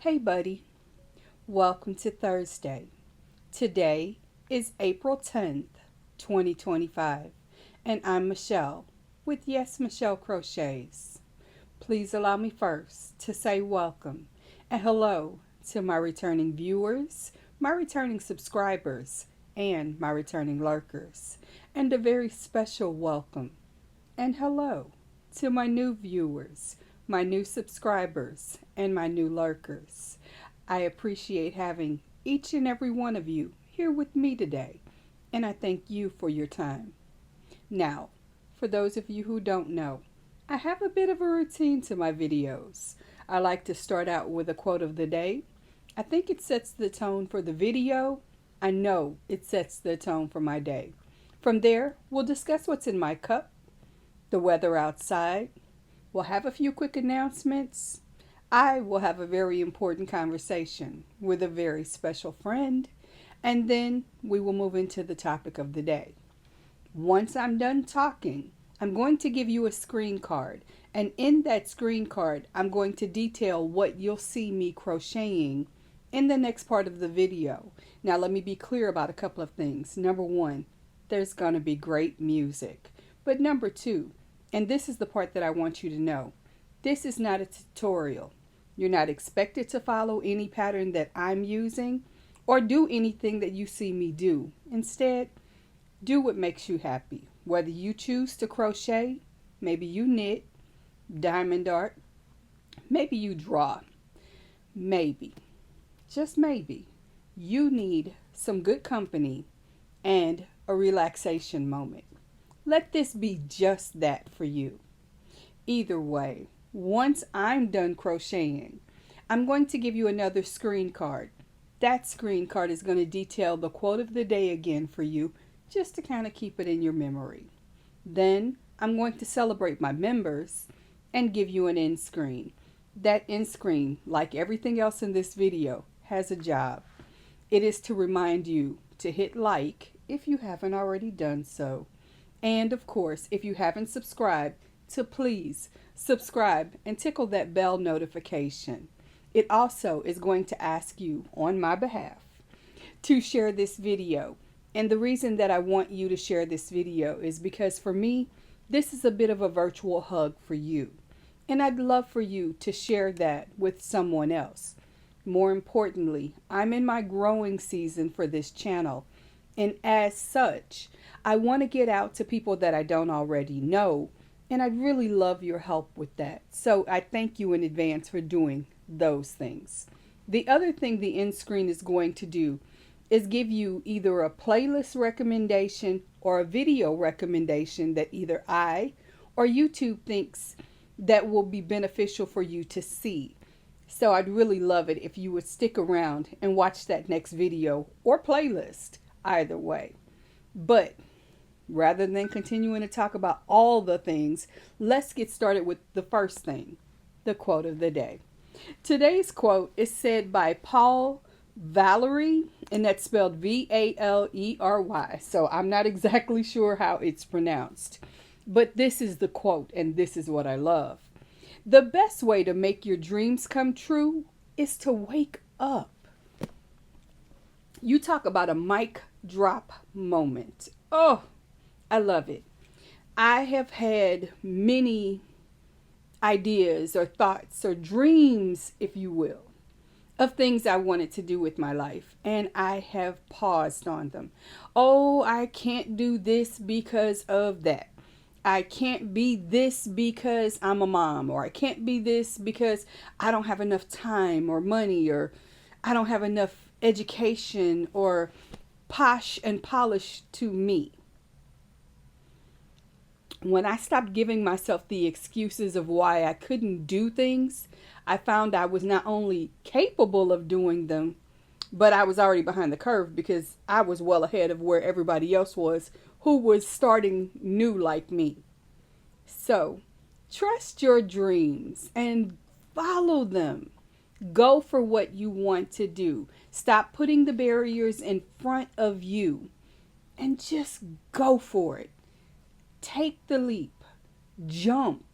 Hey, buddy. Welcome to Thursday. Today is April 10th, 2025, and I'm Michelle with Yes Michelle Crochets. Please allow me first to say welcome and hello to my returning viewers, my returning subscribers, and my returning lurkers, and a very special welcome and hello to my new viewers, my new subscribers, and my new lurkers. I appreciate having each and every one of you here with me today, and I thank you for your time. Now, for those of you who don't know, I have a bit of a routine to my videos. I like to start out with a quote of the day. I think it sets the tone for the video. I know it sets the tone for my day. From there, we'll discuss what's in my cup, the weather outside. We'll have a few quick announcements. I will have a very important conversation with a very special friend, and then we will move into the topic of the day. Once I'm done talking, I'm going to give you a screen card, and in that screen card, I'm going to detail what you'll see me crocheting in the next part of the video. Now, let me be clear about a couple of things. Number one, there's going to be great music. But number two, and this is the part that I want you to know, this is not a tutorial. You're not expected to follow any pattern that I'm using or do anything that you see me do. Instead, do what makes you happy. Whether you choose to crochet, maybe you knit, diamond art, maybe you draw, maybe, just maybe, you need some good company and a relaxation moment. Let this be just that for you. Either way, once I'm done crocheting, I'm going to give you another screen card. That screen card is going to detail the quote of the day again for you, just to kind of keep it in your memory. Then I'm going to celebrate my members and give you an end screen. That end screen, like everything else in this video, has a job. It is to remind you to hit like if you haven't already done so. And of course, if you haven't subscribed, to please subscribe and tickle that bell notification. It also is going to ask you on my behalf to share this video. And the reason that I want you to share this video is because for me, this is a bit of a virtual hug for you. And I'd love for you to share that with someone else. More importantly, I'm in my growing season for this channel. And as such, I want to get out to people that I don't already know. And I'd really love your help with that. So I thank you in advance for doing those things. The other thing the end screen is going to do is give you either a playlist recommendation or a video recommendation that either I or YouTube thinks that will be beneficial for you to see. So I'd really love it if you would stick around and watch that next video or playlist, either way. But rather than continuing to talk about all the things, let's get started with the first thing, the quote of the day. Today's quote is said by Paul Valery, and that's spelled V-A-L-E-R-Y. So I'm not exactly sure how it's pronounced. But this is the quote, and this is what I love. The best way to make your dreams come true is to wake up. You talk about a mic drop moment. Oh, I love it. I have had many ideas or thoughts or dreams, if you will, of things I wanted to do with my life, and I have paused on them. Oh, I can't do this because of that. I can't be this because I'm a mom, or I can't be this because I don't have enough time or money, or I don't have enough education or posh and polish to me. When I stopped giving myself the excuses of why I couldn't do things, I found I was not only capable of doing them, but I was already behind the curve because I was well ahead of where everybody else was who was starting new like me. So, trust your dreams and follow them. Go for what you want to do. Stop putting the barriers in front of you and just go for it. Take the leap. Jump.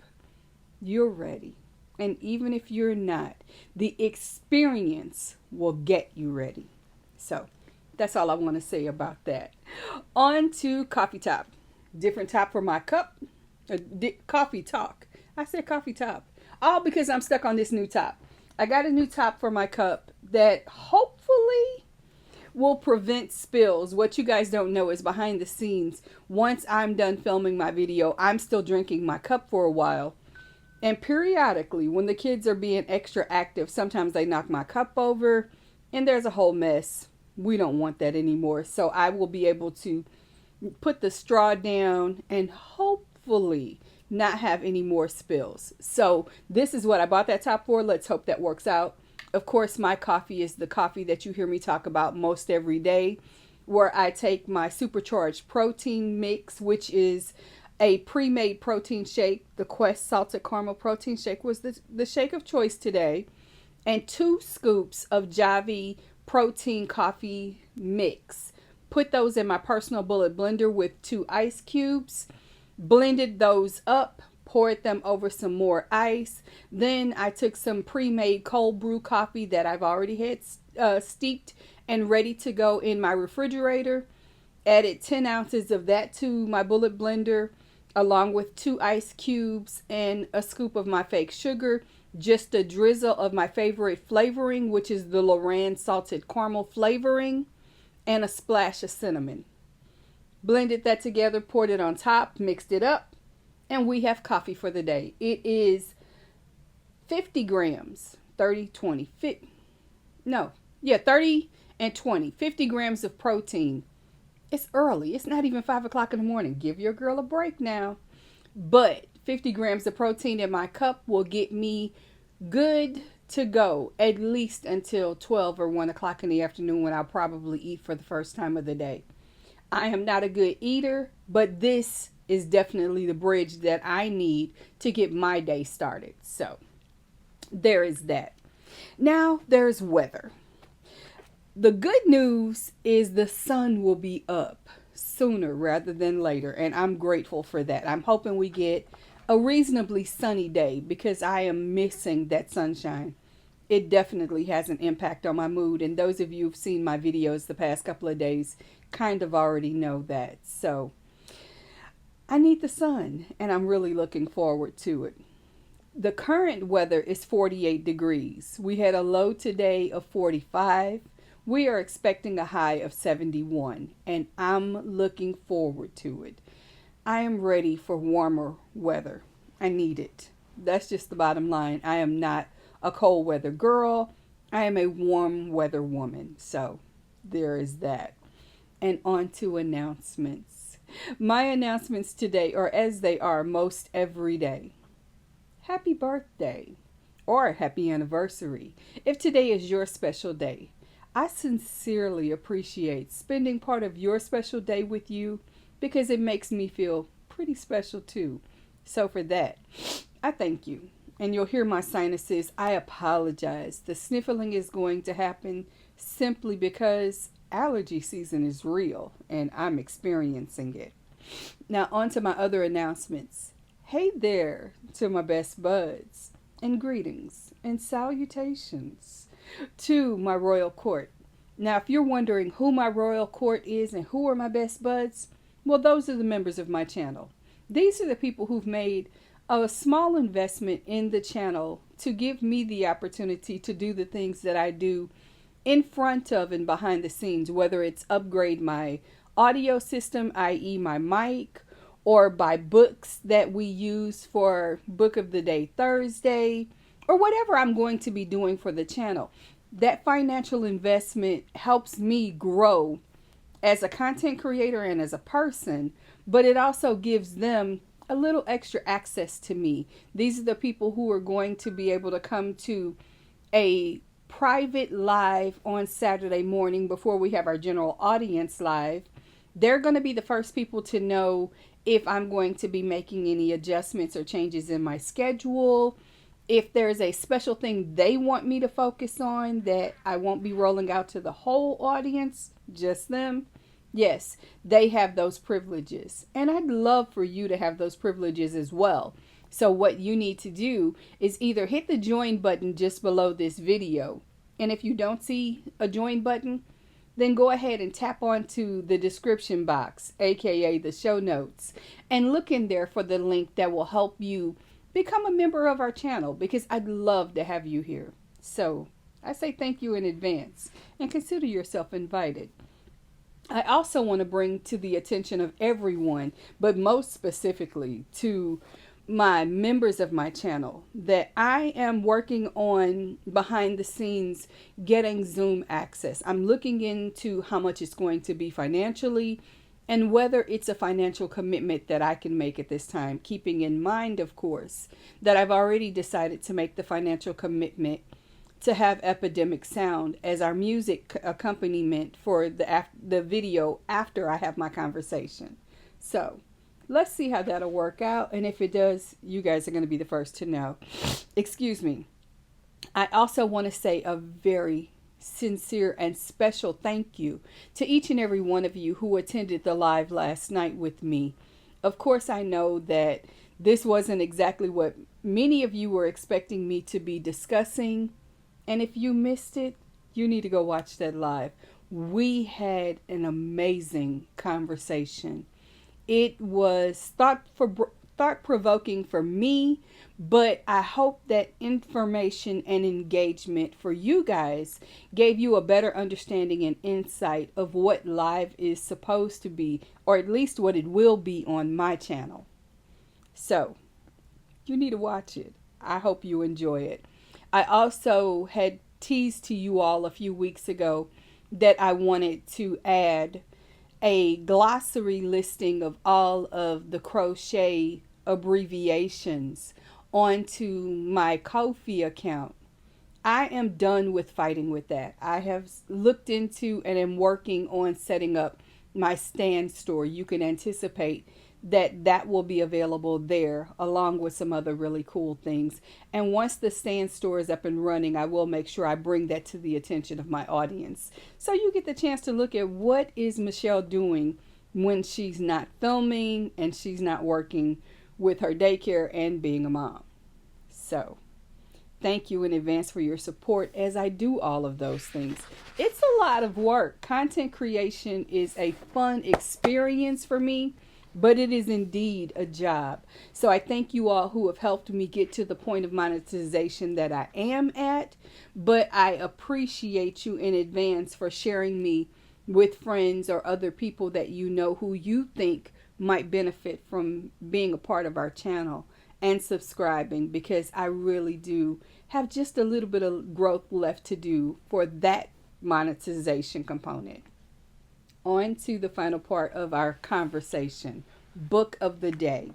You're ready. And even if you're not, the experience will get you ready. So that's all I want to say about that. On to coffee top. Different top for my cup. Coffee talk. I said coffee top. All because I'm stuck on this new top. I got a new top for my cup that hopefully will prevent spills. What you guys don't know is behind the scenes, once I'm done filming my video, I'm still drinking my cup for a while. And periodically, when the kids are being extra active, sometimes they knock my cup over and there's a whole mess. We don't want that anymore. So I will be able to put the straw down and hopefully not have any more spills. So this is what I bought that top for. Let's hope that works out. Of course, my coffee is the coffee that you hear me talk about most every day, where I take my supercharged protein mix, which is a pre-made protein shake. The Quest salted caramel protein shake was the shake of choice today, and 2 scoops of Javvy protein coffee mix. Put those in my personal bullet blender with 2 ice cubes, blended those up, poured them over some more ice. Then I took some pre-made cold brew coffee that I've already had steeped and ready to go in my refrigerator. Added 10 ounces of that to my bullet blender, along with 2 ice cubes and a scoop of my fake sugar, just a drizzle of my favorite flavoring, which is the Lorraine salted caramel flavoring, and a splash of cinnamon. Blended that together, poured it on top, mixed it up, and we have coffee for the day. It is 50 grams, 30 and 20, 50 grams of protein. It's early. It's not even 5 o'clock in the morning. Give your girl a break now. But 50 grams of protein in my cup will get me good to go at least until 12 or 1 o'clock in the afternoon, when I'll probably eat for the first time of the day. I am not a good eater, but this is definitely the bridge that I need to get my day started. So there is that. Now there's weather. The good news is the sun will be up sooner rather than later, and I'm grateful for that. I'm hoping we get a reasonably sunny day because I am missing that sunshine. It definitely has an impact on my mood, and those of you who've seen my videos the past couple of days kind of already know that. So I need the sun, and I'm really looking forward to it. The current weather is 48 degrees. We had a low today of 45. We are expecting a high of 71, and I'm looking forward to it. I am ready for warmer weather. I need it. That's just the bottom line. I am not a cold weather girl. I am a warm weather woman. So there is that. And on to announcements. My announcements today are as they are most every day. Happy birthday or happy anniversary. If today is your special day, I sincerely appreciate spending part of your special day with you because it makes me feel pretty special too. So for that, I thank you. And you'll hear my sinuses. I apologize. The sniffling is going to happen simply because allergy season is real and I'm experiencing it. Now on to my other announcements. Hey there to my best buds, and greetings and salutations to my royal court. Now, if you're wondering who my royal court is and who are my best buds, well, those are the members of my channel. These are the people who've made a small investment in the channel to give me the opportunity to do the things that I do in front of and behind the scenes, whether it's upgrade my audio system, i.e. my mic, or buy books that we use for Book of the Day Thursday, or whatever I'm going to be doing for the channel. That financial investment helps me grow as a content creator and as a person, but it also gives them a little extra access to me. These are the people who are going to be able to come to a private live on Saturday morning before we have our general audience live. They're going to be the first people to know if I'm going to be making any adjustments or changes in my schedule. If there's a special thing they want me to focus on that I won't be rolling out to the whole audience, just them. Yes, they have those privileges. And I'd love for you to have those privileges as well. So what you need to do is either hit the join button just below this video. And if you don't see a join button, then go ahead and tap onto the description box, aka the show notes, and look in there for the link that will help you become a member of our channel, because I'd love to have you here. So I say thank you in advance and consider yourself invited. I also want to bring to the attention of everyone, but most specifically to my members of my channel, that I am working on behind the scenes getting Zoom access. I'm looking into how much it's going to be financially and whether it's a financial commitment that I can make at this time, keeping in mind, of course, that I've already decided to make the financial commitment to have Epidemic Sound as our music accompaniment for the video after I have my conversation. So let's see how that'll work out. And if it does, you guys are going to be the first to know. Excuse me. I also want to say a very sincere and special thank you to each and every one of you who attended the live last night with me. Of course, I know that this wasn't exactly what many of you were expecting me to be discussing. And if you missed it, you need to go watch that live. We had an amazing conversation. It was thought-provoking for me, but I hope that information and engagement for you guys gave you a better understanding and insight of what live is supposed to be, or at least what it will be on my channel. So, you need to watch it. I hope you enjoy it. I also had teased to you all a few weeks ago that I wanted to add a glossary listing of all of the crochet abbreviations onto my Ko-fi account. I am done with fighting with that. I have looked into and am working on setting up my stand store. You can anticipate that will be available there, along with some other really cool things. And once the stand store is up and running, I will make sure I bring that to the attention of my audience, so you get the chance to look at what is Michelle doing when she's not filming and she's not working with her daycare and being a mom. So thank you in advance for your support as I do all of those things. It's a lot of work. Content creation is a fun experience for me, but it is indeed a job. So I thank you all who have helped me get to the point of monetization that I am at. But I appreciate you in advance for sharing me with friends or other people that you know who you think might benefit from being a part of our channel and subscribing, because I really do have just a little bit of growth left to do for that monetization component. On to the final part of our conversation, book of the day.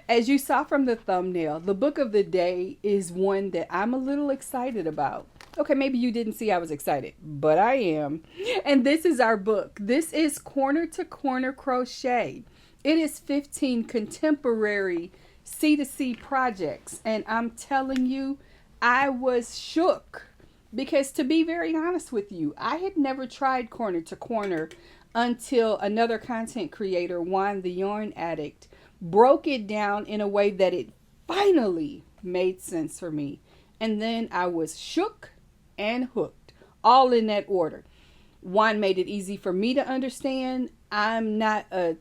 As you saw from the thumbnail, the book of the day is one that I'm a little excited about. Okay, maybe you didn't see I was excited, but I am. And this is our book. This is Corner to Corner Crochet. It is 15 contemporary C2C projects. And I'm telling you, I was shook, because to be very honest with you, I had never tried Corner to Corner until another content creator, Juan the Yarn Addict, broke it down in a way that it finally made sense for me. And then I was shook and hooked, all in that order. Juan made it easy for me to understand. I'm not a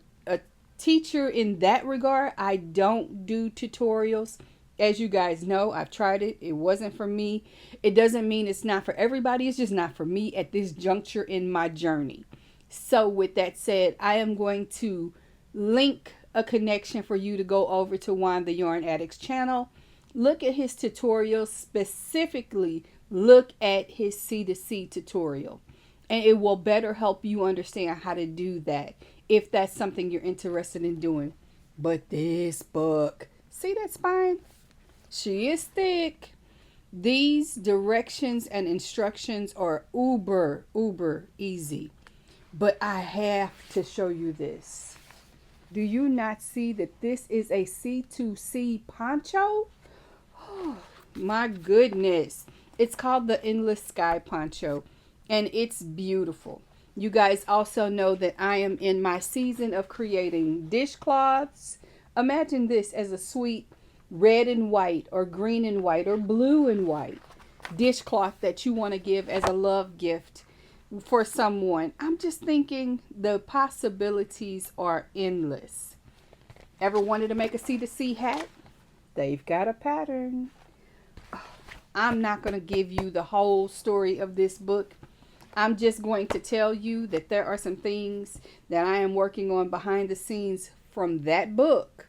teacher in that regard. I don't do tutorials. As you guys know, I've tried it. It wasn't for me. It doesn't mean it's not for everybody. It's just not for me at this juncture in my journey. So with that said, I am going to link a connection for you to go over to Juan the Yarn Addict's channel. Look at his tutorials, specifically look at his C2C tutorial. And it will better help you understand how to do that if that's something you're interested in doing. But this book, see that spine? She is thick. These directions and instructions are uber easy. But I have to show you this. Do you not see that this is a C2C poncho? Oh, my goodness. It's called the Endless Sky Poncho, and it's beautiful. You guys also know that I am in my season of creating dishcloths. Imagine this as a sweet red and white or green and white or blue and white dishcloth that you want to give as a love gift for someone. I'm just thinking the possibilities are endless. Ever wanted to make a C2C hat? They've got a pattern. I'm not going to give you the whole story of this book. I'm just going to tell you that there are some things that I am working on behind the scenes from that book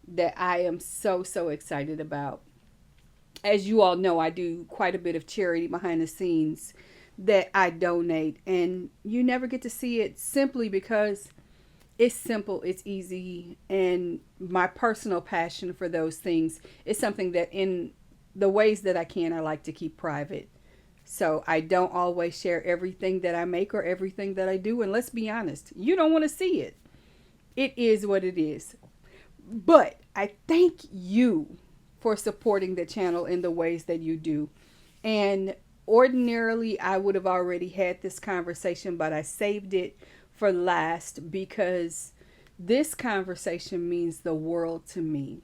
that I am so excited about. As you all know, I do quite a bit of charity behind the scenes that I donate, and you never get to see it simply because it's simple, it's easy, and my personal passion for those things is something that in the ways that I can, I like to keep private. So I don't always share everything that I make or everything that I do. And let's be honest, you don't want to see it. It is what it is. But I thank you for supporting the channel in the ways that you do. And ordinarily, I would have already had this conversation, but I saved it for last because this conversation means the world to me.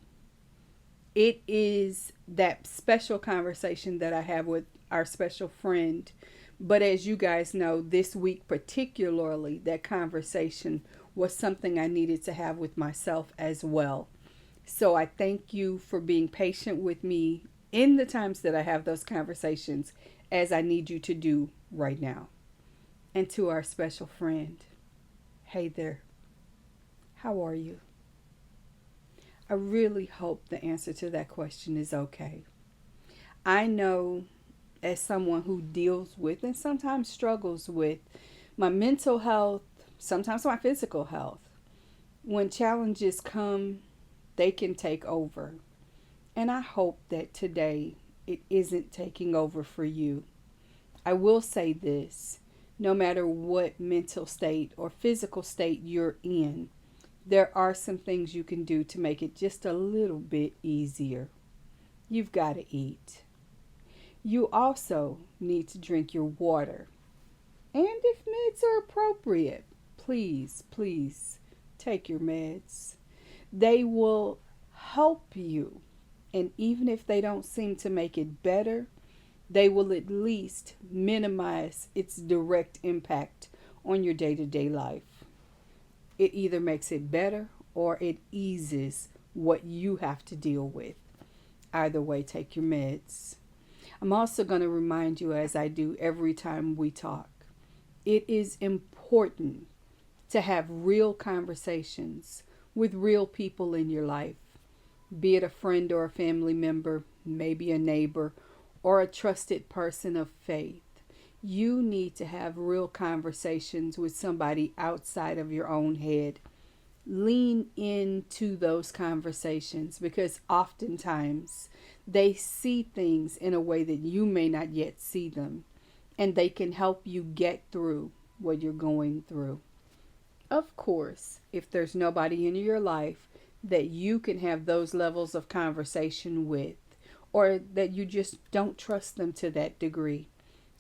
It is that special conversation that I have with our special friend. But as you guys know, this week particularly, that conversation was something I needed to have with myself as well. So I thank you for being patient with me in the times that I have those conversations, as I need you to do right now. And to our special friend, hey there, how are you? I really hope the answer to that question is okay. I know, as someone who deals with and sometimes struggles with my mental health, sometimes my physical health, when challenges come, they can take over. And I hope that today it isn't taking over for you. I will say this, no matter what mental state or physical state you're in, there are some things you can do to make it just a little bit easier. You've got to eat. You also need to drink your water. And if meds are appropriate, please take your meds. They will help you. And even if they don't seem to make it better, they will at least minimize its direct impact on your day-to-day life. It either makes it better or it eases what you have to deal with. Either way, take your meds. I'm also going to remind you, as I do every time we talk, it is important to have real conversations with real people in your life, be it a friend or a family member, maybe a neighbor, or a trusted person of faith. You need to have real conversations with somebody outside of your own head. Lean into those conversations because oftentimes they see things in a way that you may not yet see them, and they can help you get through what you're going through. Of course, if there's nobody in your life that you can have those levels of conversation with, or that you just don't trust them to that degree,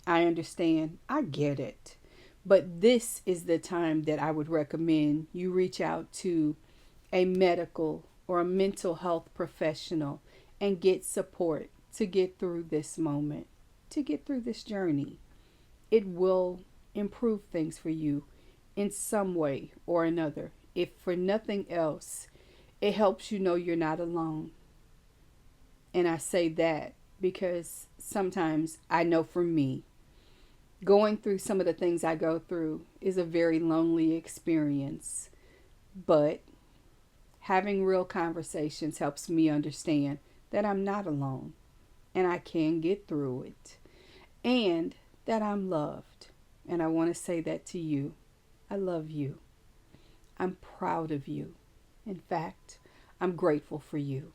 I understand. I get it. But this is the time that I would recommend you reach out to a medical or a mental health professional and get support to get through this moment, to get through this journey. It will improve things for you in some way or another. If for nothing else, it helps you know you're not alone. And I say that because sometimes I know for me, going through some of the things I go through is a very lonely experience. But having real conversations helps me understand that I'm not alone and I can get through it, and that I'm loved. And I want to say that to you. I love you. I'm proud of you. In fact, I'm grateful for you.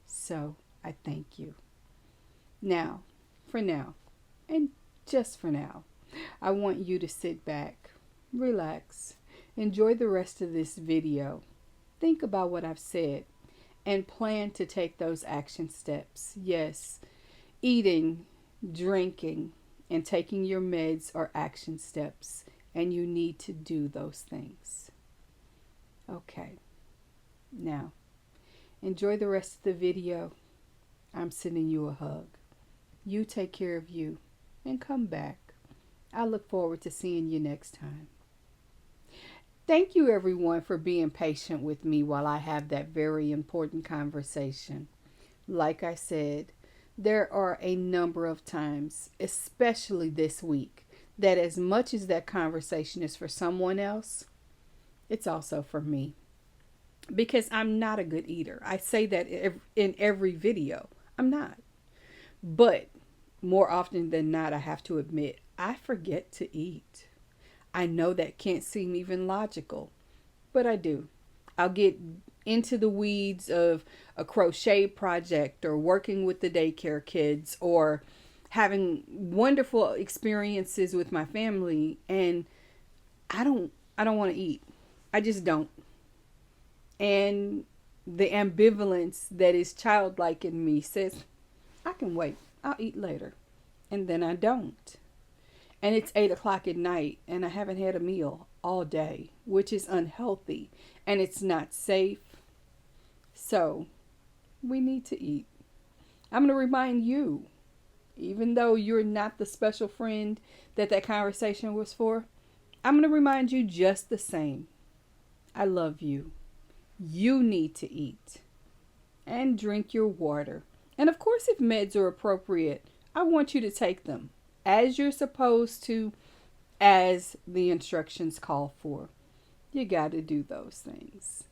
So I thank you. Now, for now, and just for now, I want you to sit back, relax, enjoy the rest of this video, think about what I've said, and plan to take those action steps. Yes, eating, drinking, and taking your meds are action steps, and you need to do those things. Okay, now, Enjoy the rest of the video. I'm sending you a hug. You take care of you and come back. I look forward to seeing you next time. Thank you everyone for being patient with me while I have that very important conversation. Like I said, there are a number of times, especially this week, that as much as that conversation is for someone else, it's also for me. Because I'm not a good eater. I say that in every video. I'm not. But more often than not, I have to admit, I forget to eat. I know that can't seem even logical, but I do. I'll get into the weeds of a crochet project or working with the daycare kids or having wonderful experiences with my family, and I don't want to eat. I just don't. And the ambivalence that is childlike in me says, I can wait. I'll eat later. And then I don't. And it's 8 o'clock at night and I haven't had a meal all day, which is unhealthy and it's not safe. So we need to eat. I'm going to remind you, even though you're not the special friend that conversation was for, I'm going to remind you just the same. I love you. You need to eat and drink your water. And of course, if meds are appropriate, I want you to take them as you're supposed to, as the instructions call for. You got to do those things.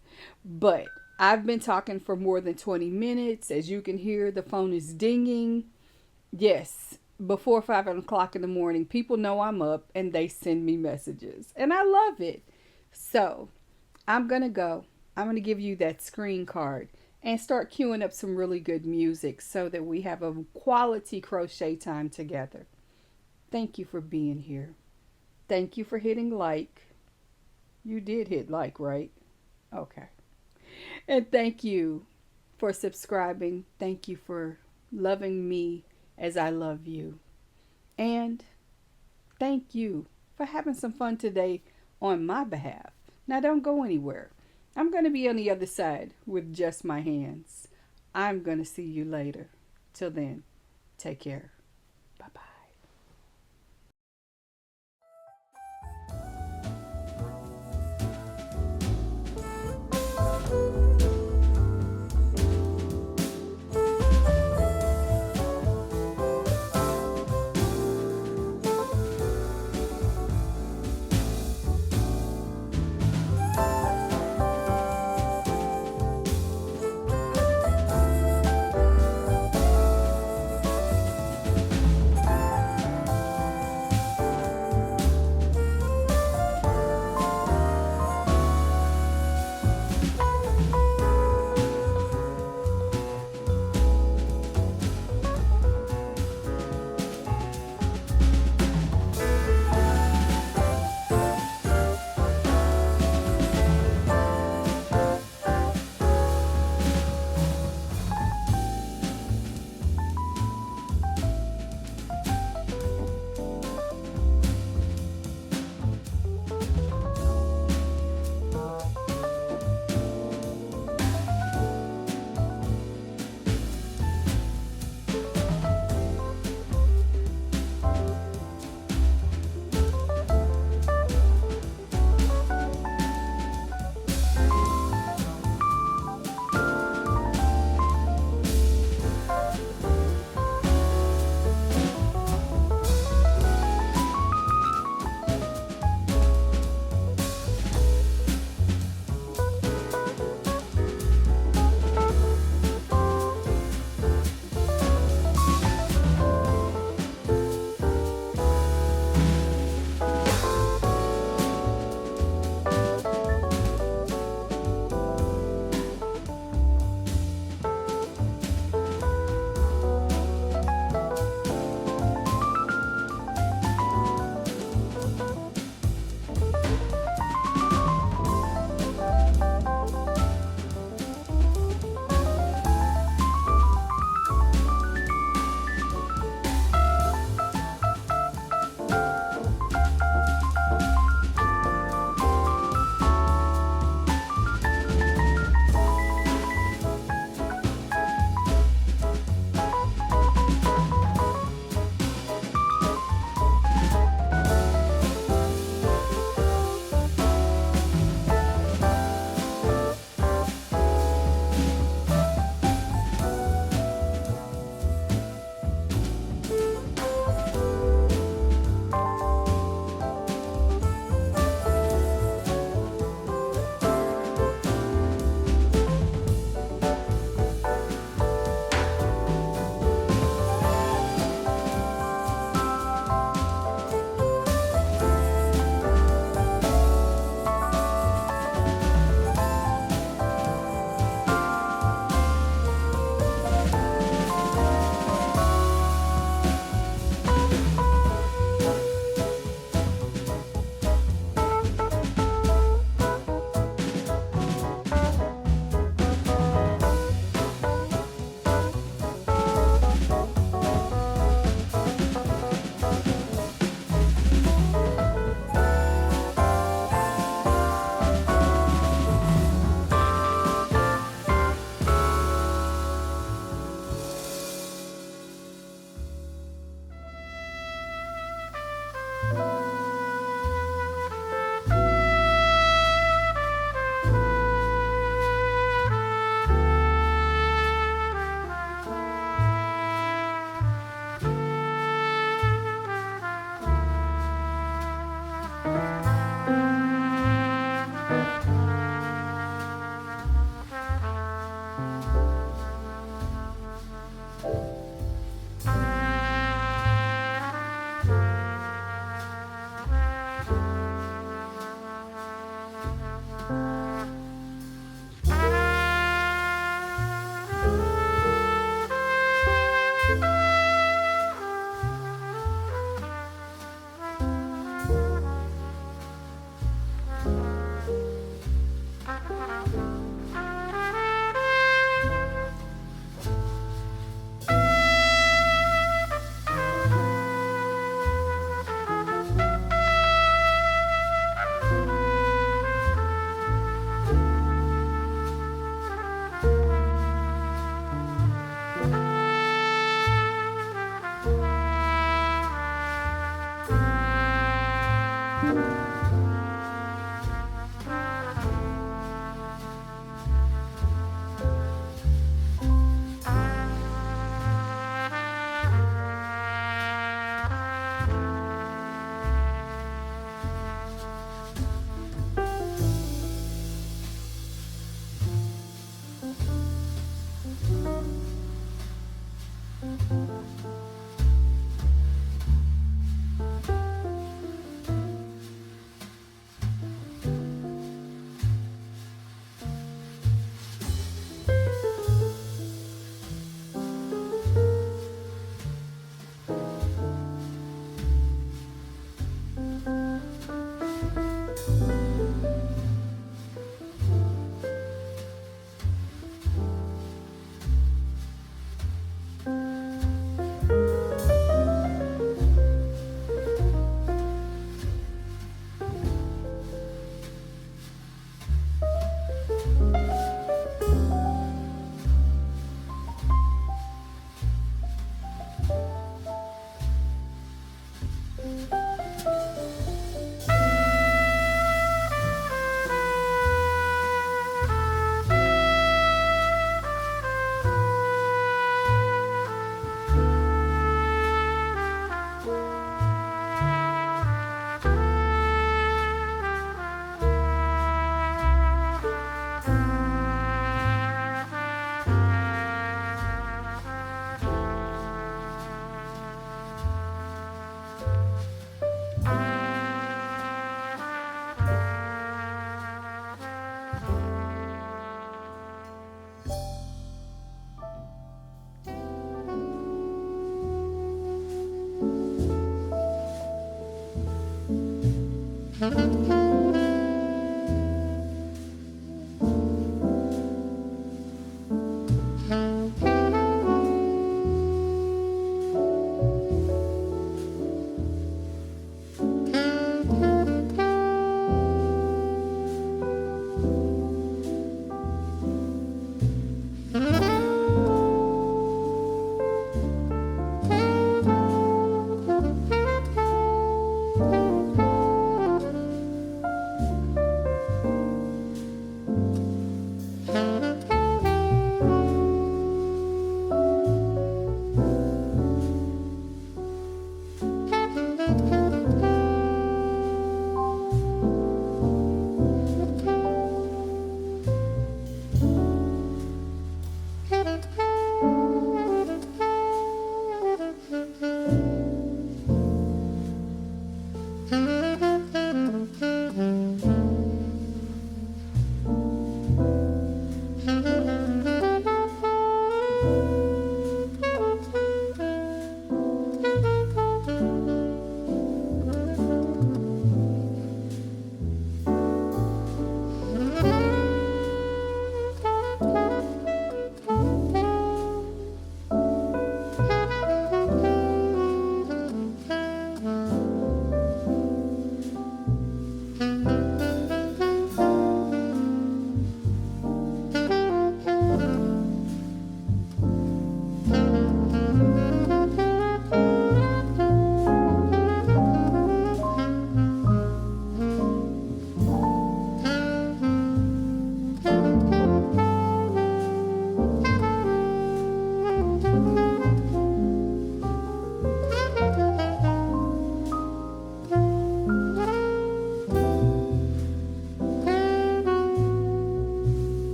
But I've been talking for more than 20 minutes. As you can hear, the phone is dinging. Yes, before 5 o'clock in the morning, people know I'm up and they send me messages. And I love it. So I'm going to go. I'm going to give you that screen card and start queuing up some really good music so that we have a quality crochet time together. Thank you for being here. Thank you for hitting like. You did hit like, right? Okay. And thank you for subscribing. Thank you for loving me as I love you. And thank you for having some fun today on my behalf. Now don't go anywhere. I'm going to be on the other side with just my hands. I'm going to see you later. Till then, take care. Bye-bye.